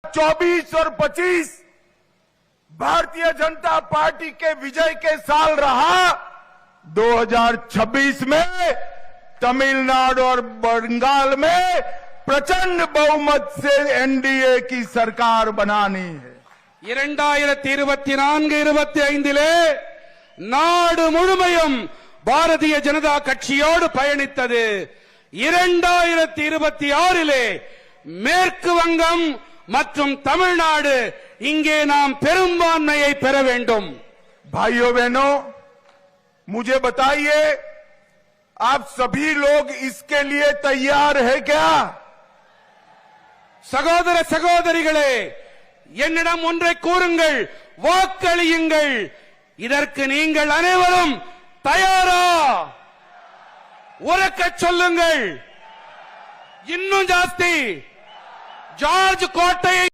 24 और 25 भारतीय जनता पार्टी के विजय के साल रहा। 2026 में तमिलनाडु और बंगाल में प्रचंड बहुमत से एनडीए की सरकार बनानी है। 2024-25 நாடு முழுமையும் பாரதிய ஜனதா கட்சியோடு பயணித்தது. 2026 மேற்கு வங்கம் மற்றும் தமிழ்நாடு இங்கே நாம் பெரும்பான்மையை பெற வேண்டும். भाइयों बहनों, मुझे बताइए, आप सभी लोग इसके लिए तैयार है क्या? சகோதர சகோதரிகளே, என்னிடம் ஒன்றை கூறுங்கள், வாக்களியுங்கள். இதற்கு நீங்கள் அனைவரும் தயாரா? உரக்கச் சொல்லுங்கள். இன்னும் ஜாஸ்தி. ஜார்ஜ் கோட்டையை